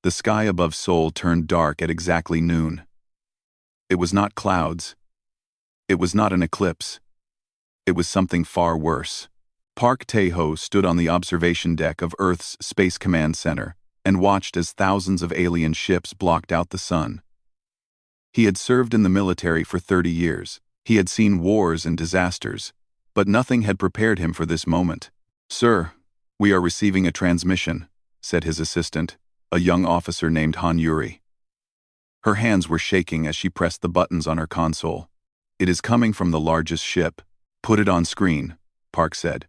The sky above Seoul turned dark at exactly noon. It was not clouds. It was not an eclipse. It was something far worse. Park Tae-ho stood on the observation deck of Earth's Space Command Center and watched as thousands of alien ships blocked out the sun. He had served in the military for 30 years. He had seen wars and disasters, but nothing had prepared him for this moment. "Sir, we are receiving a transmission," said his assistant, a young officer named Han Yuri. Her hands were shaking as she pressed the buttons on her console. "It is coming from the largest ship. Put it on screen," Park said.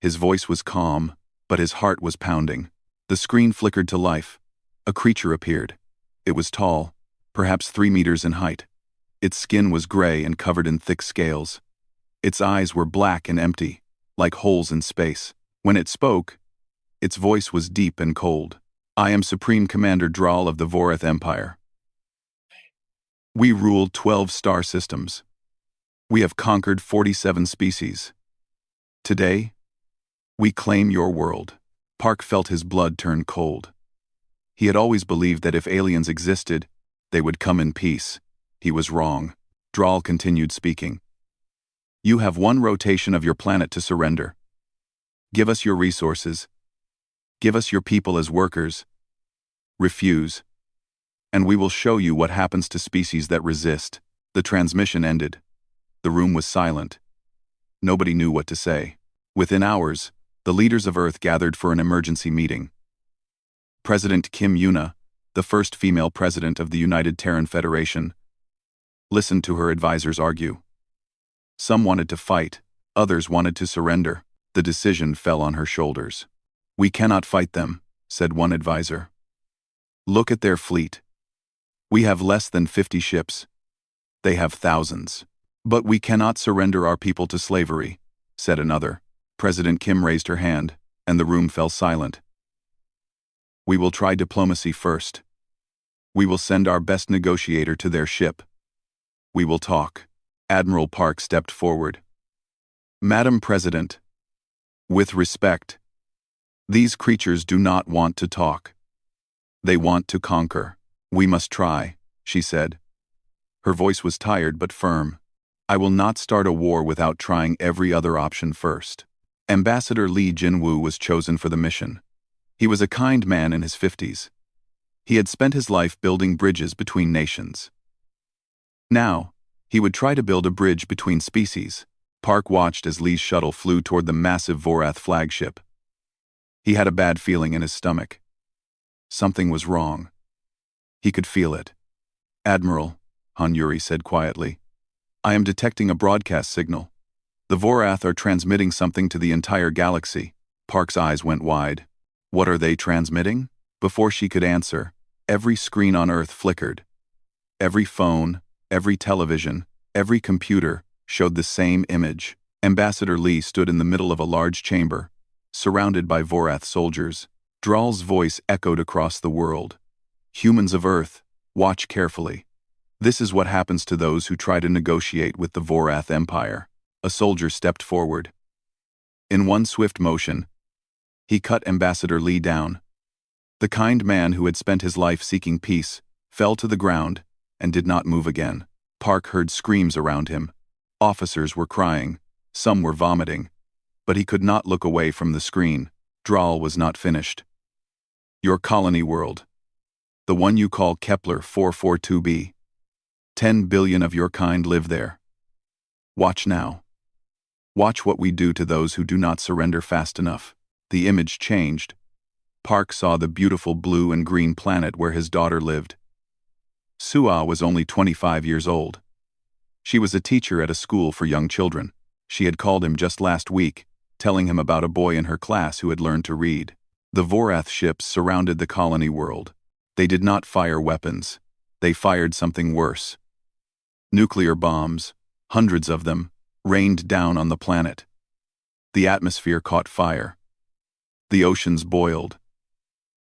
His voice was calm, but his heart was pounding. The screen flickered to life. A creature appeared. It was tall, perhaps 3 meters in height. Its skin was gray and covered in thick scales. Its eyes were black and empty, like holes in space. When it spoke, its voice was deep and cold. "I am Supreme Commander Dral of the Vorath Empire. We rule 12 star systems. We have conquered 47 species. Today, we claim your world." Park felt his blood turn cold. He had always believed that if aliens existed, they would come in peace. He was wrong. Dral continued speaking. "You have 1 rotation of your planet to surrender. Give us your resources. Give us your people as workers. Refuse, and we will show you what happens to species that resist." The transmission ended. The room was silent. Nobody knew what to say. Within hours, the leaders of Earth gathered for an emergency meeting. President Kim Yuna, the first female president of the United Terran Federation, listened to her advisors argue. Some wanted to fight, others wanted to surrender. The decision fell on her shoulders. "We cannot fight them," said one advisor. "Look at their fleet. We have less than 50 ships. They have thousands. But we cannot surrender our people to slavery," said another. President Kim raised her hand, and the room fell silent. "We will try diplomacy first. We will send our best negotiator to their ship. We will talk." Admiral Park stepped forward. "Madam President, with respect, these creatures do not want to talk. They want to conquer. We must try," she said. Her voice was tired but firm. "I will not start a war without trying every other option first." Ambassador Lee Jinwoo was chosen for the mission. He was a kind man in his 50s. He had spent his life building bridges between nations. Now, he would try to build a bridge between species. Park watched as Lee's shuttle flew toward the massive Vorath flagship. He had a bad feeling in his stomach. Something was wrong. He could feel it. "Admiral," Han Yuri said quietly, "I am detecting a broadcast signal. The Vorath are transmitting something to the entire galaxy." Park's eyes went wide. "What are they transmitting?" Before she could answer, every screen on Earth flickered. Every phone, every television, every computer showed the same image. Ambassador Lee stood in the middle of a large chamber, surrounded by Vorath soldiers. Dral's voice echoed across the world. "Humans of Earth, watch carefully. This is what happens to those who try to negotiate with the Vorath Empire." A soldier stepped forward. In one swift motion, he cut Ambassador Lee down. The kind man who had spent his life seeking peace fell to the ground and did not move again. Park heard screams around him. Officers were crying, some were vomiting, but he could not look away from the screen. Dral was not finished. "Your colony world. The one you call Kepler 442b. 10 billion of your kind live there. Watch now. Watch what we do to those who do not surrender fast enough." The image changed. Park saw the beautiful blue and green planet where his daughter lived. Sua was only 25 years old. She was a teacher at a school for young children. She had called him just last week, telling him about a boy in her class who had learned to read. The Vorath ships surrounded the colony world. They did not fire weapons. They fired something worse. Nuclear bombs, hundreds of them, rained down on the planet. The atmosphere caught fire. The oceans boiled.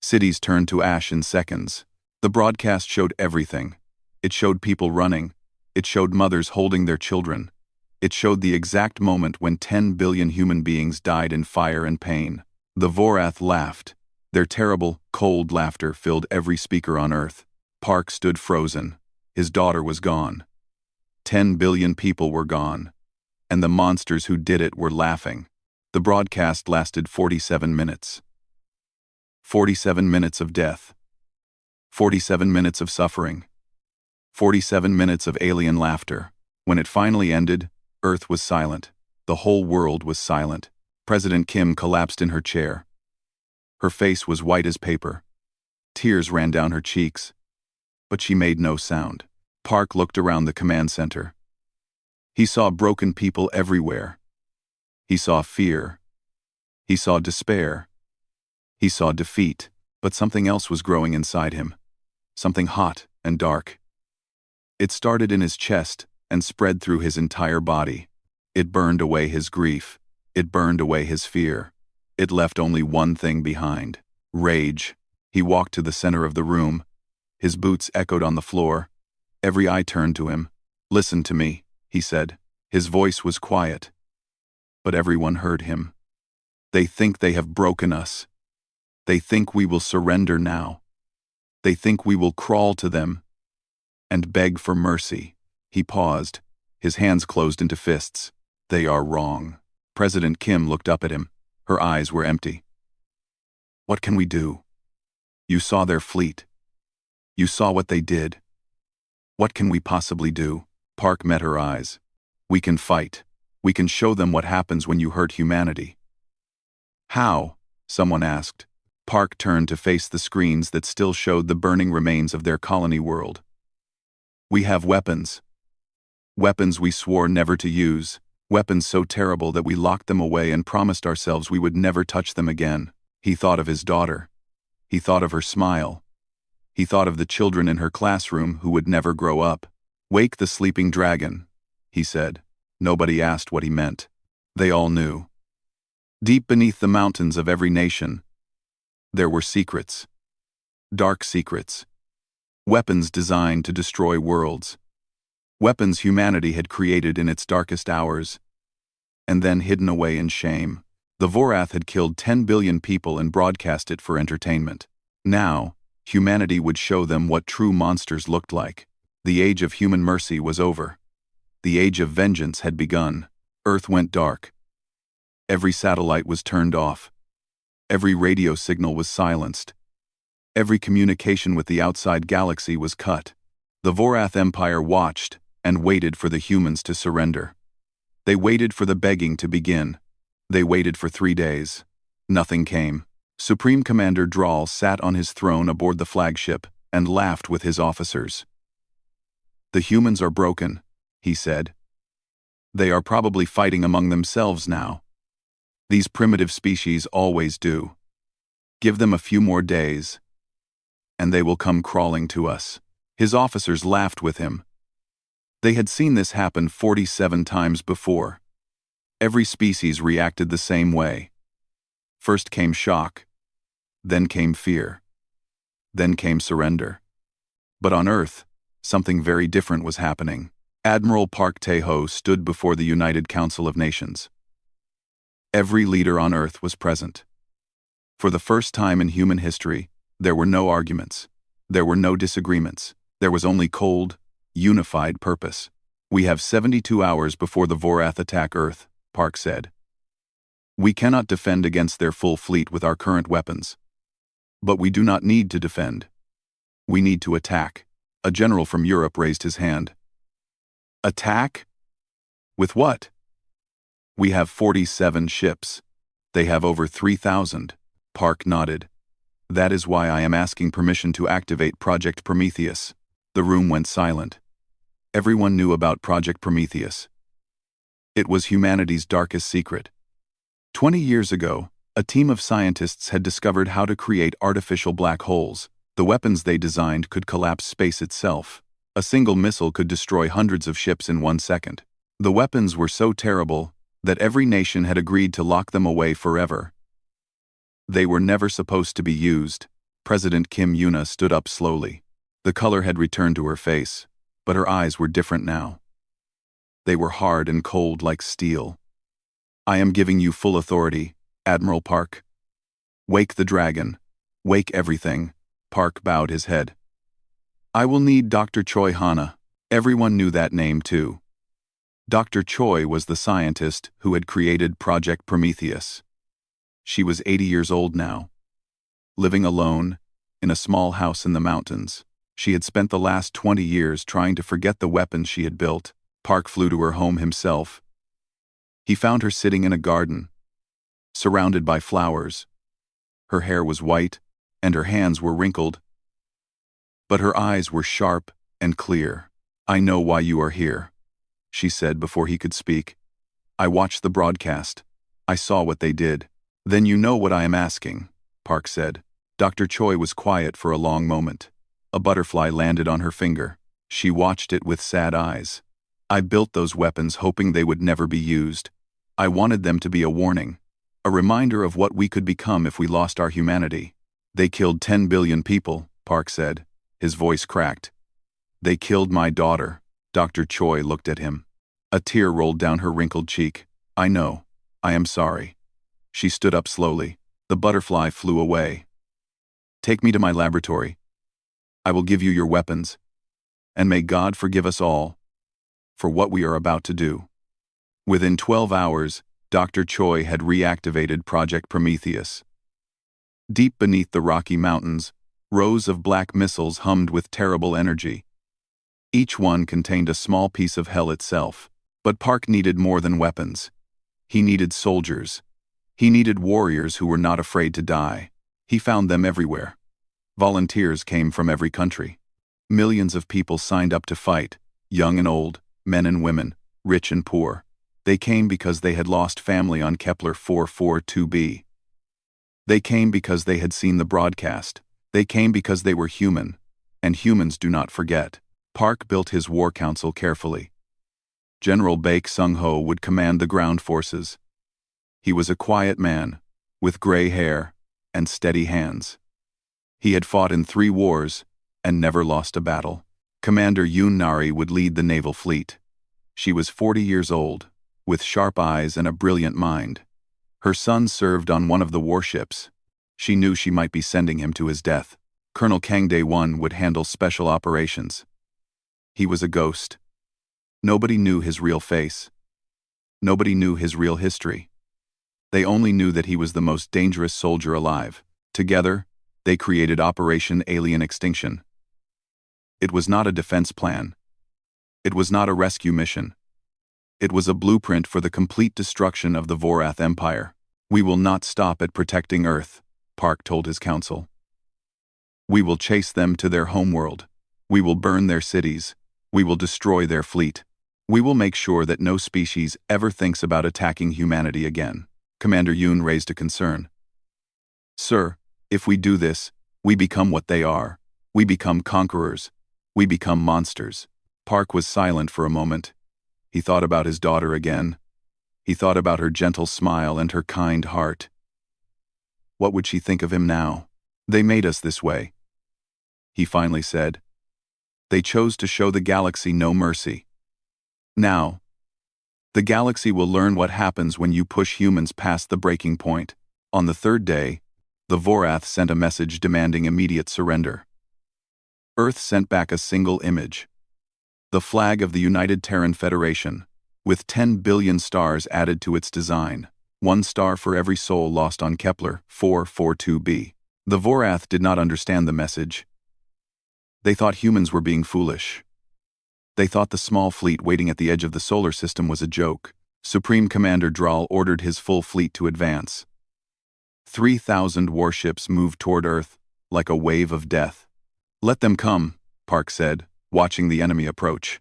Cities turned to ash in seconds. The broadcast showed everything. It showed people running. It showed mothers holding their children. It showed the exact moment when 10 billion human beings died in fire and pain. The Vorath laughed. Their terrible, cold laughter filled every speaker on Earth. Park stood frozen. His daughter was gone. 10 billion people were gone. And the monsters who did it were laughing. The broadcast lasted 47 minutes. 47 minutes of death. 47 minutes of suffering. 47 minutes of alien laughter. When it finally ended, Earth was silent. The whole world was silent. President Kim collapsed in her chair. Her face was white as paper. Tears ran down her cheeks. But she made no sound. Park looked around the command center. He saw broken people everywhere. He saw fear. He saw despair. He saw defeat. But something else was growing inside him. Something hot and dark. It started in his chest and spread through his entire body. It burned away his grief. It burned away his fear. It left only one thing behind: rage. He walked to the center of the room. His boots echoed on the floor. Every eye turned to him. "Listen to me," he said. His voice was quiet. But everyone heard him. "They think they have broken us. They think we will surrender now. They think we will crawl to them and beg for mercy." He paused. His hands closed into fists. "They are wrong." President Kim looked up at him. Her eyes were empty. "What can we do? You saw their fleet. You saw what they did. What can we possibly do?" Park met her eyes. "We can fight. We can show them what happens when you hurt humanity." "How?" someone asked. Park turned to face the screens that still showed the burning remains of their colony world. "We have weapons. Weapons we swore never to use. Weapons so terrible that we locked them away and promised ourselves we would never touch them again." He thought of his daughter. He thought of her smile. He thought of the children in her classroom who would never grow up. "Wake the sleeping dragon," he said. Nobody asked what he meant. They all knew. Deep beneath the mountains of every nation, there were secrets. Dark secrets. Weapons designed to destroy worlds. Weapons humanity had created in its darkest hours, and then hidden away in shame. The Vorath had killed 10 billion people and broadcast it for entertainment. Now, humanity would show them what true monsters looked like. The age of human mercy was over. The age of vengeance had begun. Earth went dark. Every satellite was turned off. Every radio signal was silenced. Every communication with the outside galaxy was cut. The Vorath Empire watched and waited for the humans to surrender. They waited for the begging to begin. They waited for 3 days. Nothing came. Supreme Commander Draal sat on his throne aboard the flagship and laughed with his officers. "The humans are broken," he said. "They are probably fighting among themselves now. These primitive species always do. Give them a few more days, and they will come crawling to us." His officers laughed with him. They had seen this happen 47 times before. Every species reacted the same way. First came shock. Then came fear. Then came surrender. But on Earth, something very different was happening. Admiral Park Tae-ho stood before the United Council of Nations. Every leader on Earth was present. For the first time in human history, there were no arguments. There were no disagreements. There was only cold, unified purpose. "We have 72 hours before the Vorath attack Earth," Park said. "We cannot defend against their full fleet with our current weapons. But we do not need to defend. We need to attack." A general from Europe raised his hand. "Attack? With what?" "We have 47 ships. They have over 3,000. Park nodded. "That is why I am asking permission to activate Project Prometheus." The room went silent. Everyone knew about Project Prometheus. It was humanity's darkest secret. 20 years ago, a team of scientists had discovered how to create artificial black holes. The weapons they designed could collapse space itself. A single missile could destroy hundreds of ships in 1 second. The weapons were so terrible that every nation had agreed to lock them away forever. They were never supposed to be used. President Kim Yuna stood up slowly. The color had returned to her face, but her eyes were different now. They were hard and cold like steel. "I am giving you full authority, Admiral Park. Wake the dragon. Wake everything. Park bowed his head. I will need Dr. Choi Hana. Everyone knew that name too. Dr. Choi was the scientist who had created Project Prometheus. She was 80 years old now. Living alone, in a small house in the mountains, she had spent the last 20 years trying to forget the weapons she had built. Park flew to her home himself. He found her sitting in a garden, surrounded by flowers. Her hair was white, and her hands were wrinkled. But her eyes were sharp and clear. I know why you are here, she said before he could speak. I watched the broadcast. I saw what they did. Then you know what I am asking, Park said. Dr. Choi was quiet for a long moment. A butterfly landed on her finger. She watched it with sad eyes. I built those weapons hoping they would never be used. I wanted them to be a warning, a reminder of what we could become if we lost our humanity. They killed 10 billion people, Park said. His voice cracked. They killed my daughter. Dr. Choi looked at him. A tear rolled down her wrinkled cheek. I know. I am sorry. She stood up slowly. The butterfly flew away. Take me to my laboratory. I will give you your weapons. And may God forgive us all for what we are about to do. Within 12 hours, Dr. Choi had reactivated Project Prometheus. Deep beneath the Rocky Mountains, rows of black missiles hummed with terrible energy. Each one contained a small piece of hell itself. But Park needed more than weapons. He needed soldiers. He needed warriors who were not afraid to die. He found them everywhere. Volunteers came from every country. Millions of people signed up to fight, young and old, men and women, rich and poor. They came because they had lost family on Kepler 442b. They came because they had seen the broadcast. They came because they were human, and humans do not forget. Park built his war council carefully. General Baek Sung-ho would command the ground forces. He was a quiet man, with gray hair and steady hands. He had fought in 3 wars and never lost a battle. Commander Yoon Nari would lead the naval fleet. She was 40 years old, with sharp eyes and a brilliant mind. Her son served on one of the warships. She knew she might be sending him to his death. Colonel Kang Dae-won would handle special operations. He was a ghost. Nobody knew his real face. Nobody knew his real history. They only knew that he was the most dangerous soldier alive. Together, they created Operation Alien Extinction. It was not a defense plan. It was not a rescue mission. It was a blueprint for the complete destruction of the Vorath Empire. We will not stop at protecting Earth, Park told his council. We will chase them to their homeworld. We will burn their cities. We will destroy their fleet. We will make sure that no species ever thinks about attacking humanity again. Commander Yoon raised a concern. Sir, if we do this, we become what they are. We become conquerors. We become monsters. Park was silent for a moment. He thought about his daughter again. He thought about her gentle smile and her kind heart. What would she think of him now? They made us this way, he finally said. They chose to show the galaxy no mercy. Now, the galaxy will learn what happens when you push humans past the breaking point. On the 3rd day, the Vorath sent a message demanding immediate surrender. Earth sent back a single image. The flag of the United Terran Federation, with 10 billion stars added to its design, 1 star for every soul lost on Kepler 442b. The Vorath did not understand the message. They thought humans were being foolish. They thought the small fleet waiting at the edge of the solar system was a joke. Supreme Commander Dral ordered his full fleet to advance. 3,000 warships moved toward Earth, like a wave of death. Let them come, Park said, watching the enemy approach.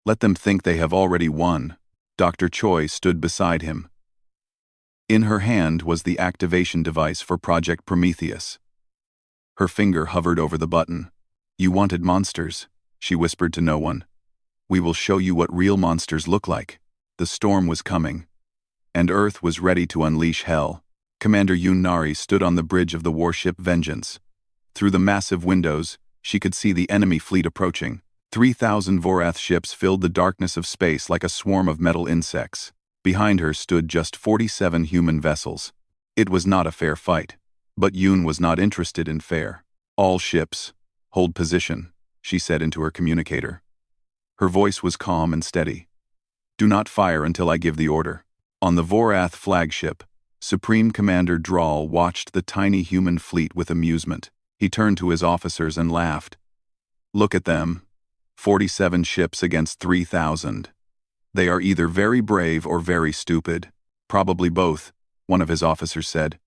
Let them think they have already won. Dr. Choi stood beside him. In her hand was the activation device for Project Prometheus. Her finger hovered over the button. You wanted monsters, she whispered to no one. We will show you what real monsters look like. The storm was coming, and Earth was ready to unleash hell. Commander Yoon Nari stood on the bridge of the warship Vengeance. Through the massive windows, she could see the enemy fleet approaching. 3,000 Vorath ships filled the darkness of space like a swarm of metal insects. Behind her stood just 47 human vessels. It was not a fair fight. But Yoon was not interested in fair. "All ships, hold position," she said into her communicator. Her voice was calm and steady. "Do not fire until I give the order." On the Vorath flagship, Supreme Commander Drawl watched the tiny human fleet with amusement. He turned to his officers and laughed. "Look at them. 47 ships against 3,000. They are either very brave or very stupid. Probably both," one of his officers said.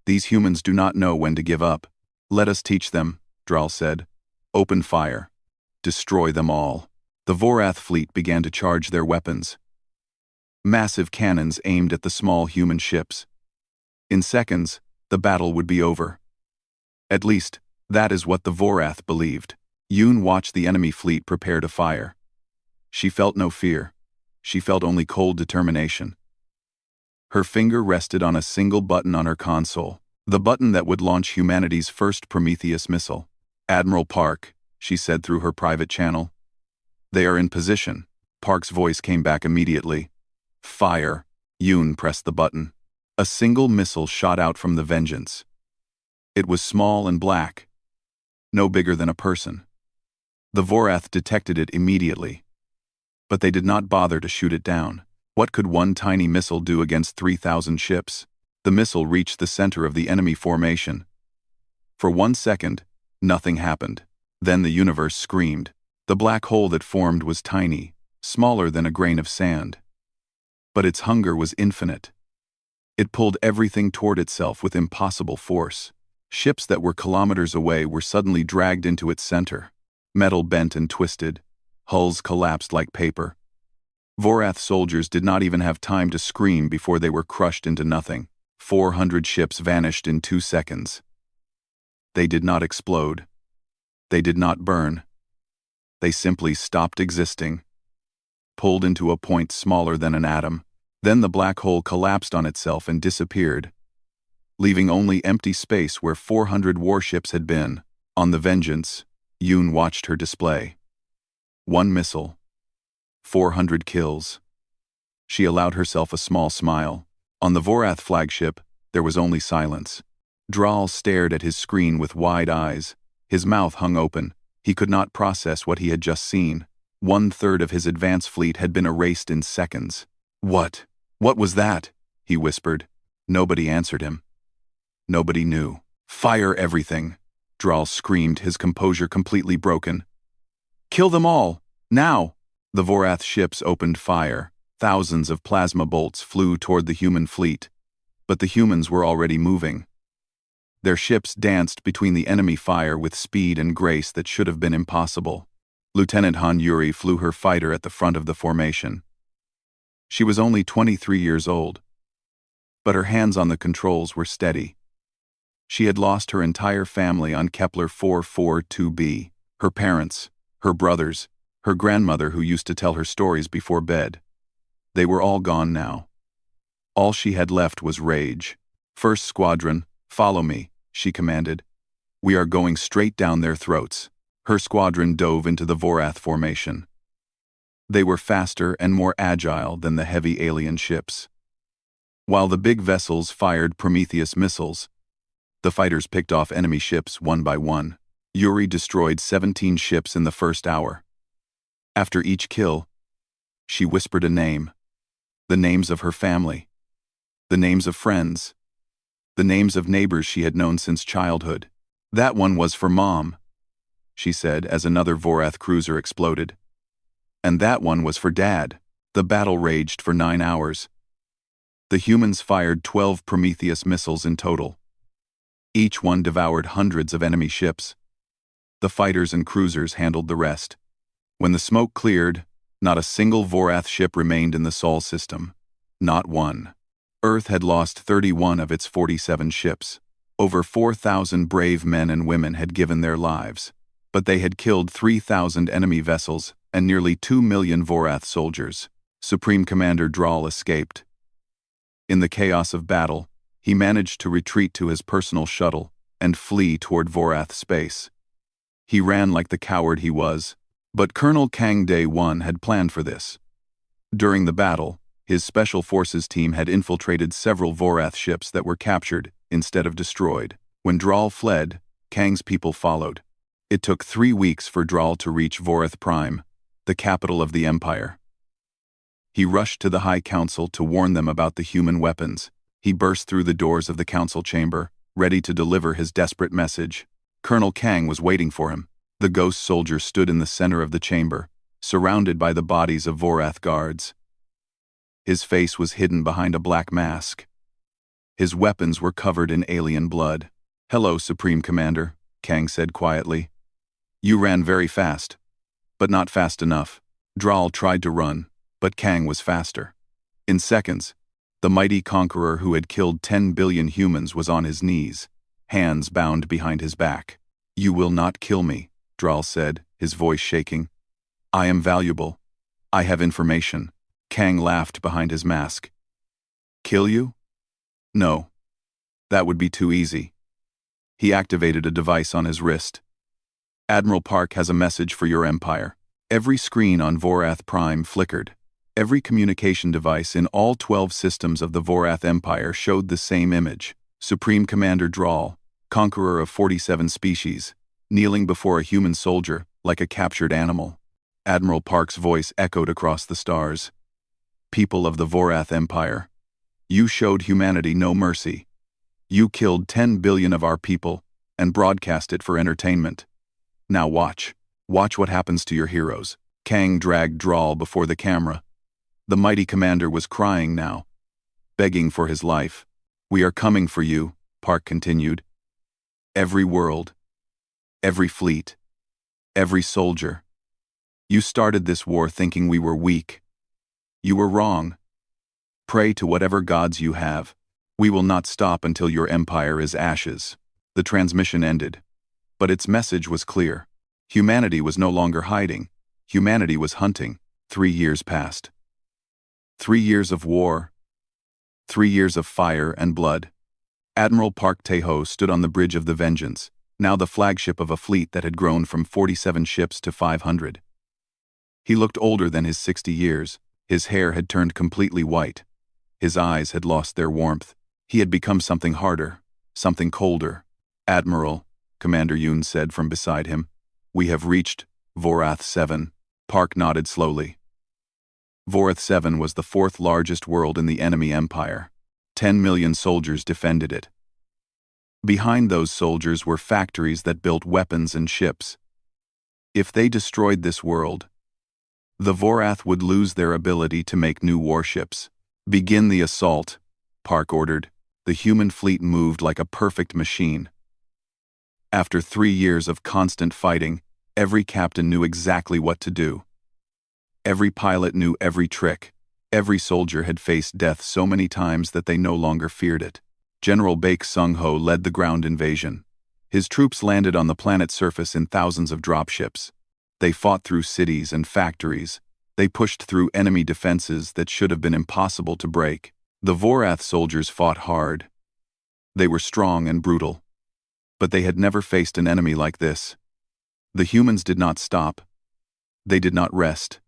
"These humans do not know when to give up." "Let us teach them," Drawl said. "Open fire. Destroy them all." The Vorath fleet began to charge their weapons. Massive cannons aimed at the small human ships. In seconds, the battle would be over. At least, that is what the Vorath believed. Yoon watched the enemy fleet prepare to fire. She felt no fear. She felt only cold determination. Her finger rested on a single button on her console, the button that would launch humanity's first Prometheus missile. "Admiral Park," she said through her private channel. "They are in position." Park's voice came back immediately. "Fire." Yoon pressed the button. A single missile shot out from the Vengeance. It was small and black, no bigger than a person. The Vorath detected it immediately. But they did not bother to shoot it down. What could one tiny missile do against 3,000 ships? The missile reached the center of the enemy formation. For 1 second, nothing happened. Then the universe screamed. The black hole that formed was tiny, smaller than a grain of sand. But its hunger was infinite. It pulled everything toward itself with impossible force. Ships that were kilometers away were suddenly dragged into its center. Metal bent and twisted. Hulls collapsed like paper. Vorath soldiers did not even have time to scream before they were crushed into nothing. 400 ships vanished in 2 seconds. They did not explode. They did not burn. They simply stopped existing, pulled into a point smaller than an atom. Then the black hole collapsed on itself and disappeared, leaving only empty space where 400 warships had been. On the Vengeance, Yoon watched her display. 1 missile. 400 kills. She allowed herself a small smile. On the Vorath flagship, there was only silence. Drawl stared at his screen with wide eyes. His mouth hung open. He could not process what he had just seen. 1/3 of his advance fleet had been erased in seconds. "What? What was that?" he whispered. Nobody answered him. Nobody knew. "Fire everything," Drawl screamed, his composure completely broken. "Kill them all! Now!" The Vorath ships opened fire. Thousands of plasma bolts flew toward the human fleet. But the humans were already moving. Their ships danced between the enemy fire with speed and grace that should have been impossible. Lieutenant Han Yuri flew her fighter at the front of the formation. She was only 23 years old, but her hands on the controls were steady. She had lost her entire family on Kepler 442b, her parents, her brothers, her grandmother who used to tell her stories before bed. They were all gone now. All she had left was rage. "First Squadron, follow me," she commanded. "We are going straight down their throats." Her squadron dove into the Vorath formation. They were faster and more agile than the heavy alien ships. While the big vessels fired Prometheus missiles, the fighters picked off enemy ships one by one. Yuri destroyed 17 ships in the first hour. After each kill, she whispered a name. The names of her family. The names of friends. The names of neighbors she had known since childhood. "That one was for Mom," she said as another Vorath cruiser exploded. "And that one was for Dad." The battle raged for 9 hours. The humans fired 12 Prometheus missiles in total. Each one devoured hundreds of enemy ships. The fighters and cruisers handled the rest. When the smoke cleared, not a single Vorath ship remained in the Sol system. Not one. Earth had lost 31 of its 47 ships. Over 4,000 brave men and women had given their lives, but they had killed 3,000 enemy vessels and nearly 2 million Vorath soldiers. Supreme Commander Drawl escaped. In the chaos of battle, he managed to retreat to his personal shuttle and flee toward Vorath space. He ran like the coward he was, but Colonel Kang Dae-won had planned for this. During the battle, his Special Forces team had infiltrated several Vorath ships that were captured instead of destroyed. When Draal fled, Kang's people followed. It took 3 weeks for Draal to reach Vorath Prime, the capital of the Empire. He rushed to the High Council to warn them about the human weapons. He burst through the doors of the council chamber, ready to deliver his desperate message. Colonel Kang was waiting for him. The ghost soldier stood in the center of the chamber, surrounded by the bodies of Vorath guards. His face was hidden behind a black mask. His weapons were covered in alien blood. "Hello, Supreme Commander," Kang said quietly. "You ran very fast, but not fast enough." Draal tried to run, but Kang was faster. In seconds, the mighty conqueror who had killed 10 billion humans was on his knees, hands bound behind his back. "You will not kill me," Draal said, his voice shaking. "I am valuable. I have information." Kang laughed behind his mask. "Kill you? No. That would be too easy." He activated a device on his wrist. "Admiral Park has a message for your empire." Every screen on Vorath Prime flickered. Every communication device in all 12 systems of the Vorath Empire showed the same image. Supreme Commander Draal, conqueror of 47 species, kneeling before a human soldier like a captured animal. Admiral Park's voice echoed across the stars. "People of the Vorath Empire, you showed humanity no mercy. You killed 10 billion of our people and broadcast it for entertainment. Now watch. Watch what happens to your heroes." Kang dragged Draal before the camera. The mighty commander was crying now, begging for his life. "We are coming for you," Park continued. "Every world, every fleet, every soldier. You started this war thinking we were weak. You were wrong. Pray to whatever gods you have. We will not stop until your empire is ashes." The transmission ended, but its message was clear. Humanity was no longer hiding. Humanity was hunting. 3 years passed. 3 years of war. 3 years of fire and blood. Admiral Park Tae-ho stood on the bridge of the Vengeance, now the flagship of a fleet that had grown from 47 ships to 500. He looked older than his 60 years. His hair had turned completely white. His eyes had lost their warmth. He had become something harder, something colder. "Admiral," Commander Yoon said from beside him, "we have reached Vorath 7. Park nodded slowly. Vorath 7 was the 4th largest world in the enemy empire. 10 million soldiers defended it. Behind those soldiers were factories that built weapons and ships. If they destroyed this world, the Vorath would lose their ability to make new warships. "Begin the assault," Park ordered. The human fleet moved like a perfect machine. After 3 years of constant fighting, every captain knew exactly what to do. Every pilot knew every trick. Every soldier had faced death so many times that they no longer feared it. General Baek Sung-ho led the ground invasion. His troops landed on the planet's surface in thousands of dropships. They fought through cities and factories. They pushed through enemy defenses that should have been impossible to break. The Vorath soldiers fought hard. They were strong and brutal. But they had never faced an enemy like this. The humans did not stop. They did not rest.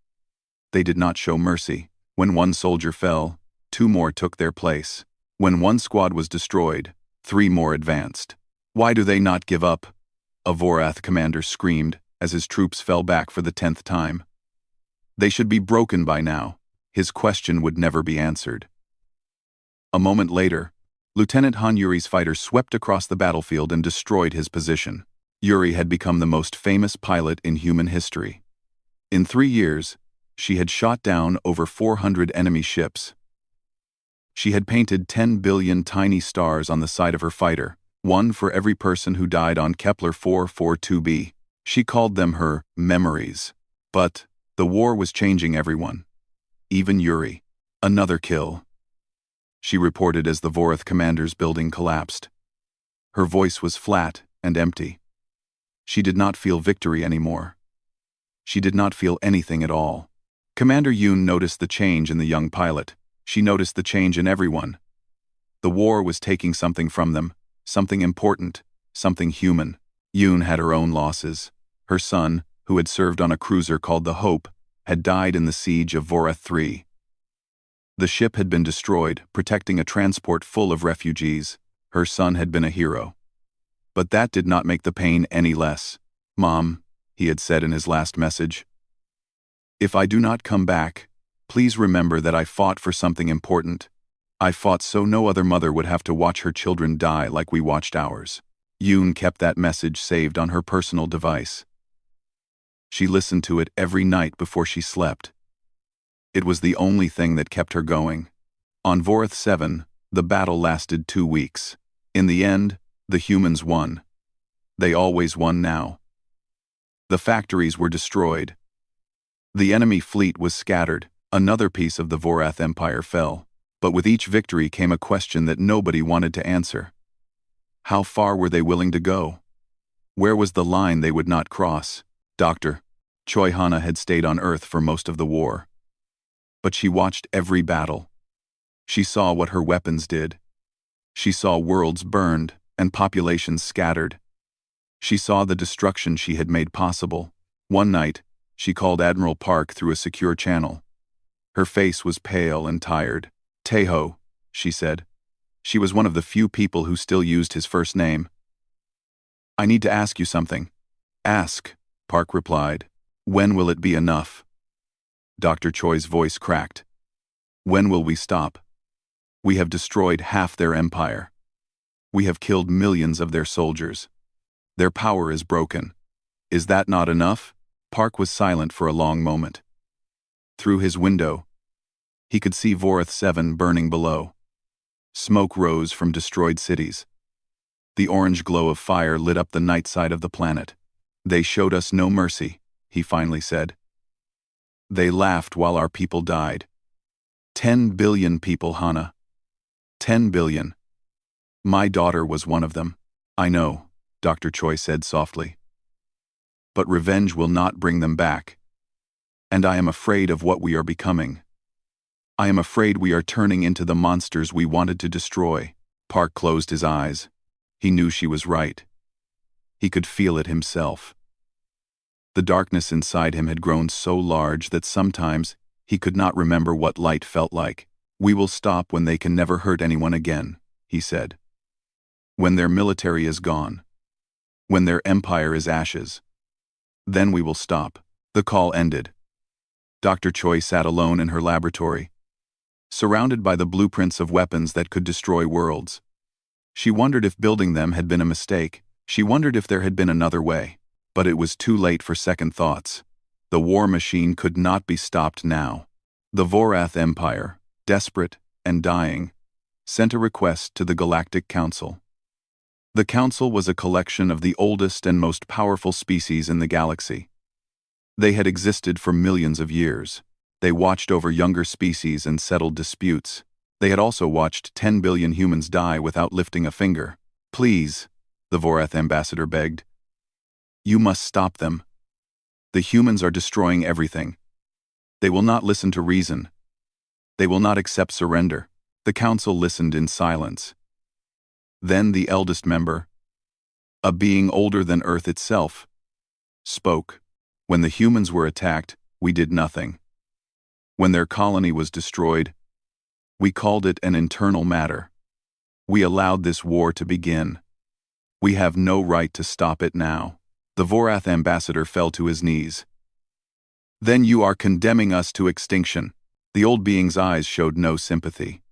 They did not show mercy. When one soldier fell, 2 more took their place. When one squad was destroyed, 3 more advanced. "Why do they not give up?" a Vorath commander screamed as his troops fell back for the 10th time. "They should be broken by now." His question would never be answered. A moment later, Lieutenant Han Yuri's fighter swept across the battlefield and destroyed his position. Yuri had become the most famous pilot in human history. In 3 years, she had shot down over 400 enemy ships. She had painted 10 billion tiny stars on the side of her fighter, 1 for every person who died on Kepler 442b. She called them her memories. But the war was changing everyone. Even Yuri. "Another kill," she reported as the Vorath commander's building collapsed. Her voice was flat and empty. She did not feel victory anymore. She did not feel anything at all. Commander Yoon noticed the change in the young pilot. She noticed the change in everyone. The war was taking something from them, something important, something human. Yoon had her own losses. Her son, who had served on a cruiser called the Hope, had died in the siege of Vorath 3. The ship had been destroyed, protecting a transport full of refugees. Her son had been a hero. But that did not make the pain any less. "Mom," he had said in his last message, "if I do not come back, please remember that I fought for something important. I fought so no other mother would have to watch her children die like we watched ours." Yoon kept that message saved on her personal device. She listened to it every night before she slept. It was the only thing that kept her going. On Vorath 7, the battle lasted 2 weeks. In the end, the humans won. They always won now. The factories were destroyed. The enemy fleet was scattered. Another piece of the Vorath Empire fell. But with each victory came a question that nobody wanted to answer. How far were they willing to go? Where was the line they would not cross? Dr. Choi Hana had stayed on Earth for most of the war. But she watched every battle. She saw what her weapons did. She saw worlds burned and populations scattered. She saw the destruction she had made possible. One night, she called Admiral Park through a secure channel. Her face was pale and tired. "Taeho," she said. She was one of the few people who still used his first name. "I need to ask you something." "Ask," Park replied. "When will it be enough?" Dr. Choi's voice cracked. "When will we stop? We have destroyed half their empire. We have killed millions of their soldiers. Their power is broken. Is that not enough?" Park was silent for a long moment. Through his window, he could see Vorath 7 burning below. Smoke rose from destroyed cities. The orange glow of fire lit up the night side of the planet. "They showed us no mercy," he finally said. "They laughed while our people died. 10 billion people, Hana. 10 billion. My daughter was one of them." "I know," Dr. Choi said softly. "But revenge will not bring them back. And I am afraid of what we are becoming. I am afraid we are turning into the monsters we wanted to destroy." Park closed his eyes. He knew she was right. He could feel it himself. The darkness inside him had grown so large that sometimes he could not remember what light felt like. "We will stop when they can never hurt anyone again," he said. "When their military is gone. When their empire is ashes. Then we will stop." The call ended. Dr. Choi sat alone in her laboratory, surrounded by the blueprints of weapons that could destroy worlds. She wondered if building them had been a mistake. She wondered if there had been another way. But it was too late for second thoughts. The war machine could not be stopped now. The Vorath Empire, desperate and dying, sent a request to the Galactic Council. The Council was a collection of the oldest and most powerful species in the galaxy. They had existed for millions of years. They watched over younger species and settled disputes. They had also watched 10 billion humans die without lifting a finger. "Please," the Vorath ambassador begged. "You must stop them. The humans are destroying everything. They will not listen to reason. They will not accept surrender." The council listened in silence. Then the eldest member, a being older than Earth itself, spoke. "When the humans were attacked, we did nothing. When their colony was destroyed, we called it an internal matter. We allowed this war to begin. We have no right to stop it now." The Vorath ambassador fell to his knees. "Then you are condemning us to extinction." The old being's eyes showed no sympathy.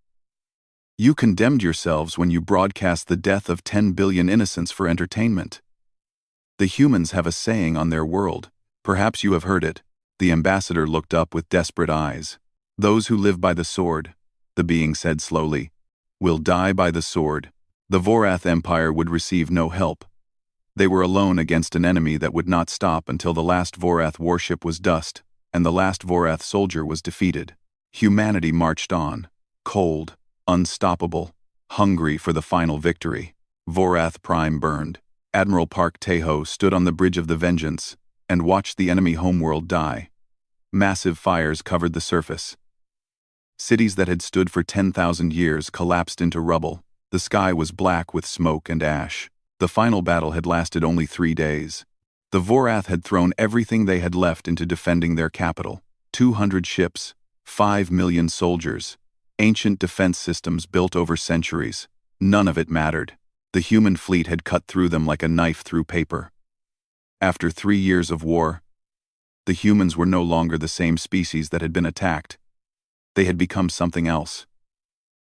"You condemned yourselves when you broadcast the death of 10 billion innocents for entertainment. The humans have a saying on their world. Perhaps you have heard it." The ambassador looked up with desperate eyes. "Those who live by the sword," the being said slowly, "will die by the sword." The Vorath Empire would receive no help. They were alone against an enemy that would not stop until the last Vorath warship was dust, and the last Vorath soldier was defeated. Humanity marched on, cold, unstoppable, hungry for the final victory. Vorath Prime burned. Admiral Park Taeho stood on the bridge of the Vengeance and watched the enemy homeworld die. Massive fires covered the surface. Cities that had stood for 10,000 years collapsed into rubble. The sky was black with smoke and ash. The final battle had lasted only 3 days. The Vorath had thrown everything they had left into defending their capital. 200 ships, 5 million soldiers, ancient defense systems built over centuries. None of it mattered. The human fleet had cut through them like a knife through paper. After 3 years of war, the humans were no longer the same species that had been attacked. They had become something else.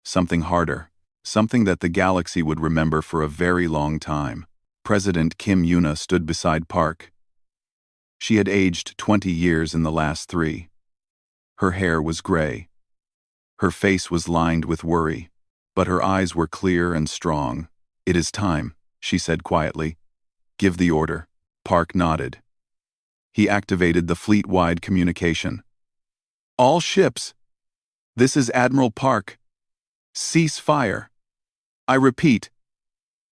Something harder. Something that the galaxy would remember for a very long time. President Kim Yuna stood beside Park. She had aged 20 years in the last 3. Her hair was gray. Her face was lined with worry, but her eyes were clear and strong. "It is time," she said quietly. "Give the order." Park nodded. He activated the fleet-wide communication. "All ships. This is Admiral Park. Cease fire. I repeat,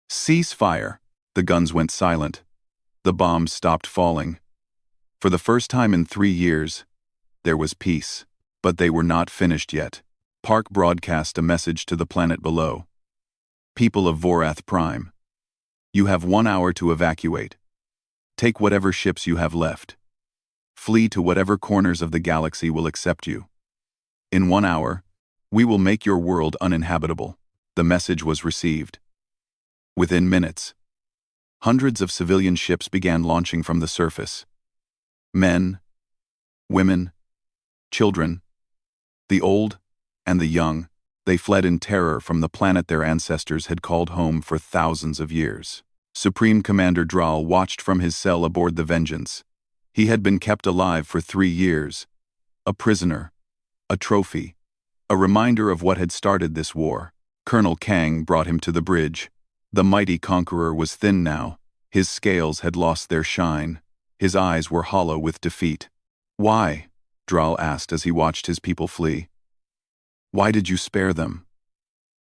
cease fire." The guns went silent. The bombs stopped falling. For the first time in 3 years, there was peace. But they were not finished yet. Park broadcast a message to the planet below. "People of Vorath Prime, you have 1 hour to evacuate. Take whatever ships you have left. Flee to whatever corners of the galaxy will accept you. In 1 hour, we will make your world uninhabitable." The message was received. Within minutes, hundreds of civilian ships began launching from the surface. Men, women, children, the old and the young, they fled in terror from the planet their ancestors had called home for thousands of years. Supreme Commander Dral watched from his cell aboard the Vengeance. He had been kept alive for 3 years, a prisoner, a trophy, a reminder of what had started this war. Colonel Kang brought him to the bridge. The mighty conqueror was thin now. His scales had lost their shine. His eyes were hollow with defeat. "Why?" Dral asked as he watched his people flee. "Why did you spare them?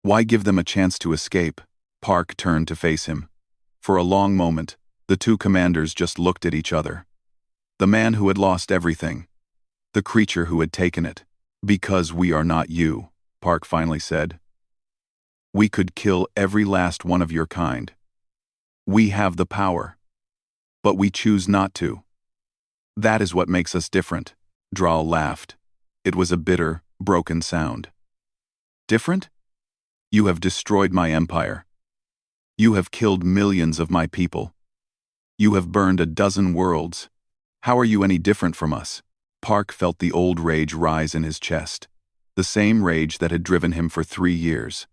Why give them a chance to escape?" Park turned to face him. For a long moment, the two commanders just looked at each other. The man who had lost everything. The creature who had taken it. "Because we are not you," Park finally said. "We could kill every last one of your kind. We have the power. But we choose not to. That is what makes us different." Dral laughed. It was a bitter, broken sound. "Different? You have destroyed my empire. You have killed millions of my people. You have burned a dozen worlds. How are you any different from us?" Park felt the old rage rise in his chest, the same rage that had driven him for 3 years.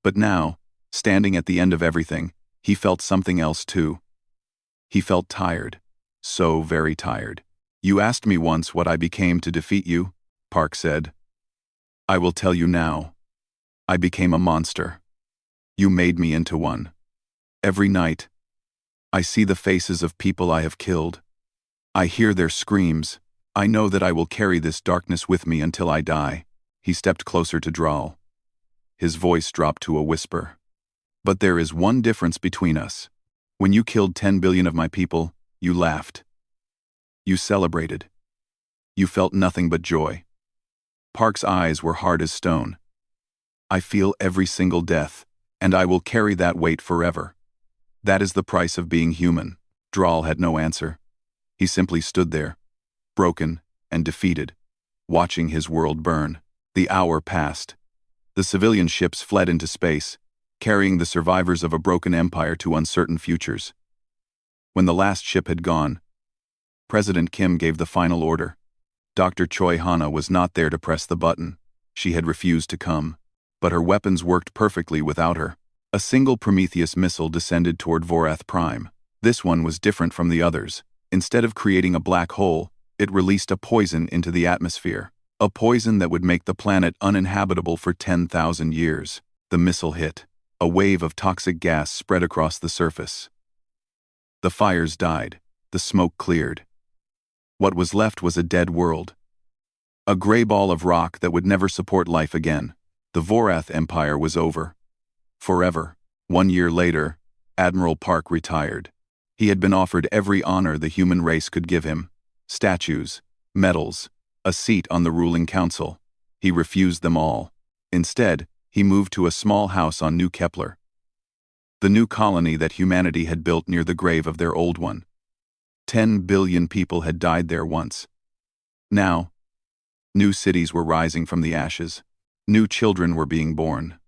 But now, standing at the end of everything, he felt something else too. He felt tired, so very tired. "You asked me once what I became to defeat you," Park said. "I will tell you now. I became a monster. You made me into one. Every night, I see the faces of people I have killed. I hear their screams. I know that I will carry this darkness with me until I die." He stepped closer to Dral. His voice dropped to a whisper. "But there is one difference between us. When you killed 10 billion of my people, you laughed. You celebrated. You felt nothing but joy." Park's eyes were hard as stone. "I feel every single death, and I will carry that weight forever. That is the price of being human." Dral had no answer. He simply stood there, broken and defeated, watching his world burn. The hour passed. The civilian ships fled into space, carrying the survivors of a broken empire to uncertain futures. When the last ship had gone, President Kim gave the final order. Dr. Choi Hana was not there to press the button. She had refused to come. But her weapons worked perfectly without her. A single Prometheus missile descended toward Vorath Prime. This one was different from the others. Instead of creating a black hole, it released a poison into the atmosphere. A poison that would make the planet uninhabitable for 10,000 years. The missile hit. A wave of toxic gas spread across the surface. The fires died. The smoke cleared. What was left was a dead world. A gray ball of rock that would never support life again. The Vorath Empire was over. Forever. 1 year later, Admiral Park retired. He had been offered every honor the human race could give him. Statues, medals, a seat on the ruling council. He refused them all. Instead, he moved to a small house on New Kepler, the new colony that humanity had built near the grave of their old one. 10 billion people had died there once. Now, new cities were rising from the ashes. New children were being born.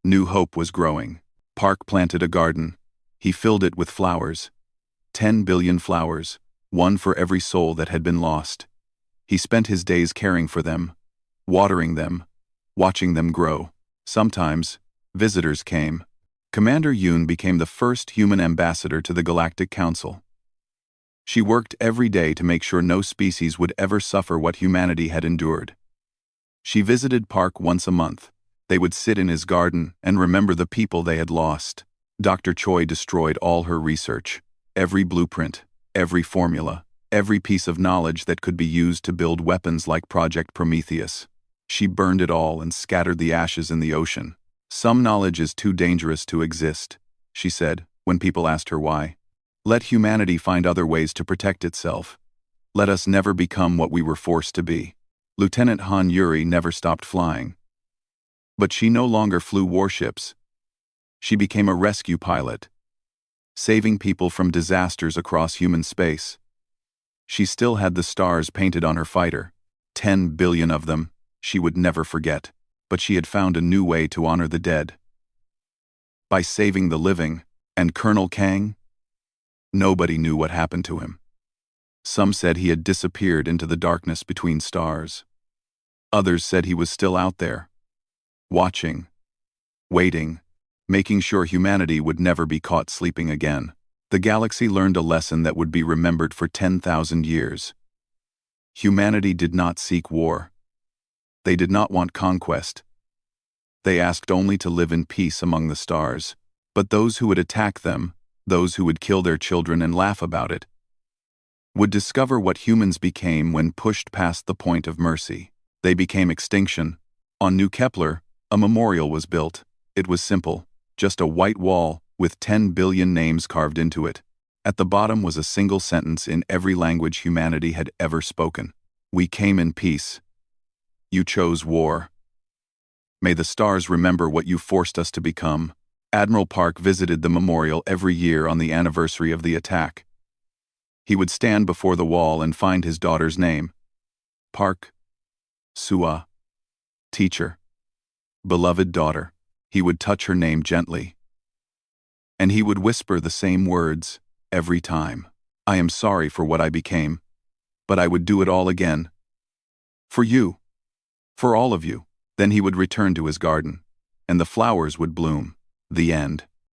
New hope was growing. Park planted a garden. He filled it with flowers. 10 billion flowers, one for every soul that had been lost. He spent his days caring for them, watering them, watching them grow. Sometimes, visitors came. Commander Yoon became the first human ambassador to the Galactic Council. She worked every day to make sure no species would ever suffer what humanity had endured. She visited Park once a month. They would sit in his garden and remember the people they had lost. Dr. Choi destroyed all her research, every blueprint, every formula, every piece of knowledge that could be used to build weapons like Project Prometheus. She burned it all and scattered the ashes in the ocean. Some knowledge is too dangerous to exist, she said, when people asked her why. Let humanity find other ways to protect itself. Let us never become what we were forced to be. Lieutenant Han Yuri never stopped flying. But she no longer flew warships. She became a rescue pilot, saving people from disasters across human space. She still had the stars painted on her fighter, 10 billion of them, she would never forget, but she had found a new way to honor the dead. By saving the living, and Colonel Kang? Nobody knew what happened to him. Some said he had disappeared into the darkness between stars. Others said he was still out there, watching, waiting, making sure humanity would never be caught sleeping again. The galaxy learned a lesson that would be remembered for 10,000 years. Humanity did not seek war. They did not want conquest. They asked only to live in peace among the stars. But those who would attack them, those who would kill their children and laugh about it, would discover what humans became when pushed past the point of mercy. They became extinction. On New Kepler, a memorial was built. It was simple, just a white wall with 10 billion names carved into it. At the bottom was a single sentence in every language humanity had ever spoken. We came in peace. You chose war. May the stars remember what you forced us to become. Admiral Park visited the memorial every year on the anniversary of the attack. He would stand before the wall and find his daughter's name. Park. Sua. Teacher. Beloved daughter. He would touch her name gently. And he would whisper the same words every time. I am sorry for what I became, but I would do it all again. For you. For all of you. Then he would return to his garden, and the flowers would bloom. The end.